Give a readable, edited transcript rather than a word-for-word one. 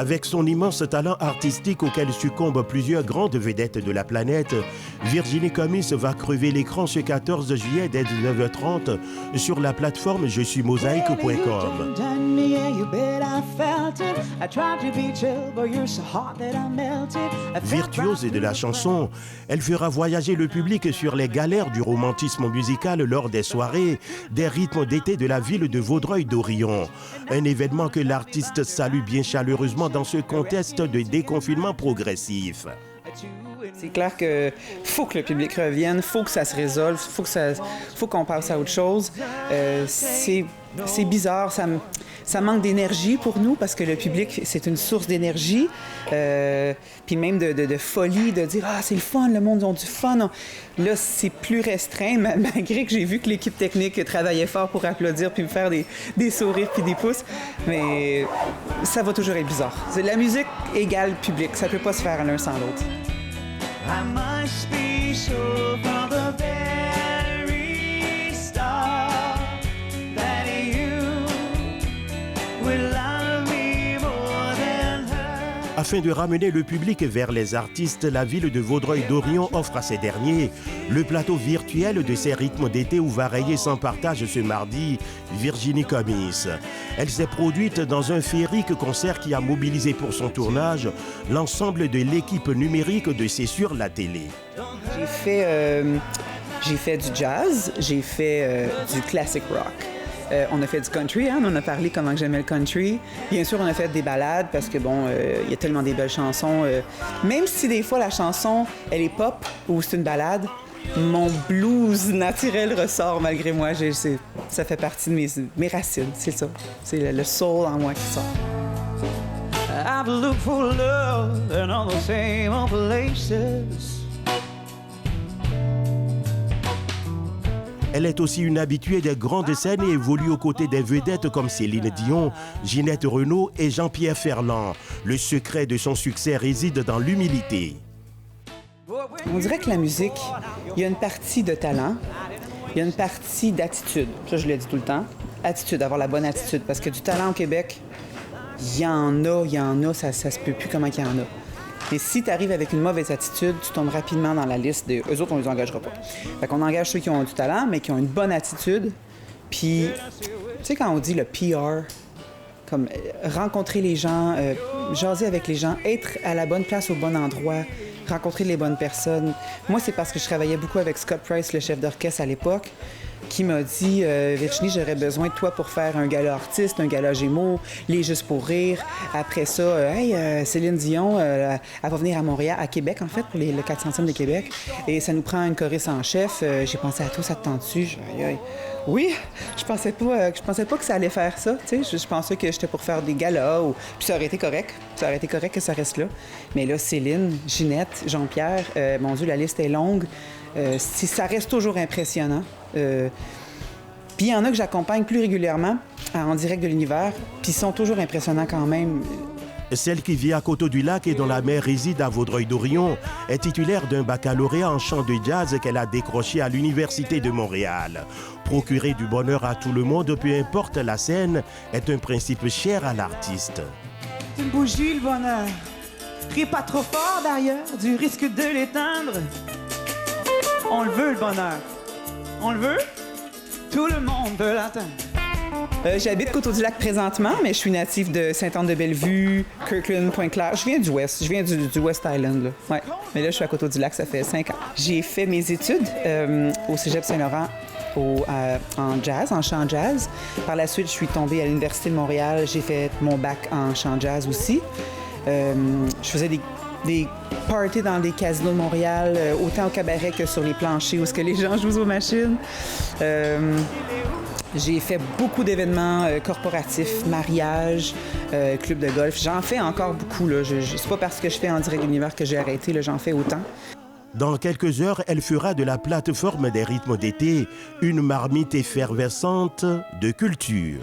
Avec son immense talent artistique auquel succombent plusieurs grandes vedettes de la planète, Virginie Comis va crever l'écran ce 14 juillet dès 19h30 sur la plateforme je suis mosaïque.com. Virtuose de la chanson, elle fera voyager le public sur les galères du romantisme musical lors des soirées des rythmes d'été de la ville de Vaudreuil-Dorion. Un événement que l'artiste salue bien chaleureusement dans ce contexte de déconfinement progressif. C'est clair qu'il faut que le public revienne, il faut que ça se résolve, il faut qu'on passe à autre chose. C'est bizarre, ça manque d'énergie pour nous parce que le public, c'est une source d'énergie. Puis même de folie, de dire « Ah, c'est le fun, le monde a du fun ». Là, c'est plus restreint, malgré que j'ai vu que l'équipe technique travaillait fort pour applaudir puis me faire des sourires puis des pouces. Mais ça va toujours être bizarre. La musique égale public, ça ne peut pas se faire l'un sans l'autre. I must be sure from the very start that you will love me more than her. Afin de ramener le public vers les artistes, la ville de Vaudreuil-Dorion offre à ces derniers le plateau virtuel de ses rythmes d'été où va rayer sans partage ce mardi Virginie Comis. Elle s'est produite dans un féerique concert qui a mobilisé pour son tournage l'ensemble de l'équipe numérique de C'est sur la télé. J'ai fait du jazz, j'ai fait du classic rock. On a fait du country, hein? On en a parlé comment j'aimais le country. Bien sûr, on a fait des ballades parce que bon, il y a tellement des belles chansons. Même si des fois la chanson, elle est pop ou c'est une ballade, mon blues naturel ressort malgré moi. Ça fait partie de mes racines, c'est ça. C'est le soul en moi qui sort. I've looked for love in all the same old places. Elle est aussi une habituée des grandes scènes et évolue aux côtés des vedettes comme Céline Dion, Ginette Renaud et Jean-Pierre Ferland. Le secret de son succès réside dans l'humilité. On dirait que la musique, il y a une partie de talent, il y a une partie d'attitude. Ça, je le dis tout le temps. Attitude, avoir la bonne attitude. Parce que du talent au Québec, il y en a, ça se peut plus comment il y en a. Mais si tu arrives avec une mauvaise attitude, tu tombes rapidement dans la liste de eux autres, on les engagera pas. Fait qu'on engage ceux qui ont du talent, mais qui ont une bonne attitude. Puis, tu sais, quand on dit le PR, comme rencontrer les gens, jaser avec les gens, être à la bonne place au bon endroit, rencontrer les bonnes personnes. Moi, c'est parce que je travaillais beaucoup avec Scott Price, le chef d'orchestre à l'époque, qui m'a dit « Virginie, j'aurais besoin de toi pour faire un gala artiste, un gala Gémeaux, les Juste pour rire. Après ça, Céline Dion, elle va venir à Montréal, à Québec en fait, pour le 400e de Québec. Et ça nous prend une choriste en chef. J'ai pensé à toi, ça te tente-tu? » Oui, je pensais pas que ça allait faire ça. Je pensais que j'étais pour faire des galas. Puis ça aurait été correct. Ça aurait été correct que ça reste là. Mais là, Céline, Ginette, Jean-Pierre, mon Dieu, la liste est longue. Ça reste toujours impressionnant. Puis il y en a que j'accompagne plus régulièrement en direct de l'univers, puis ils sont toujours impressionnants quand même. Celle qui vit à Coteau-du-Lac et dont la mère réside à Vaudreuil-Dorion est titulaire d'un baccalauréat en chant de jazz qu'elle a décroché à l'Université de Montréal. Procurer du bonheur à tout le monde, peu importe la scène, est un principe cher à l'artiste. C'est une bougie, le bonheur. Ris pas trop fort d'ailleurs, du risque de l'éteindre. On le veut, le bonheur. On le veut? Tout le monde veut l'atteindre. J'habite Coteau-du-Lac présentement, mais je suis native de Sainte-Anne-de-Bellevue, Kirkland, Pointe-Claire. Je viens du West, je viens du West Island. Là. Ouais. Mais là, je suis à Coteau-du-Lac, ça fait 5 ans. J'ai fait mes études au Cégep Saint-Laurent en jazz, en chant jazz. Par la suite, je suis tombée à l'Université de Montréal. J'ai fait mon bac en chant jazz aussi. Je faisais des parties dans des casinos de Montréal, autant au cabaret que sur les planchers où les gens jouent aux machines. J'ai fait beaucoup d'événements corporatifs, mariages, clubs de golf. J'en fais encore beaucoup. C'est pas parce que je fais en direct de l'univers que j'ai arrêté. Là, j'en fais autant. Dans quelques heures, elle fera de la plateforme des rythmes d'été une marmite effervescente de culture.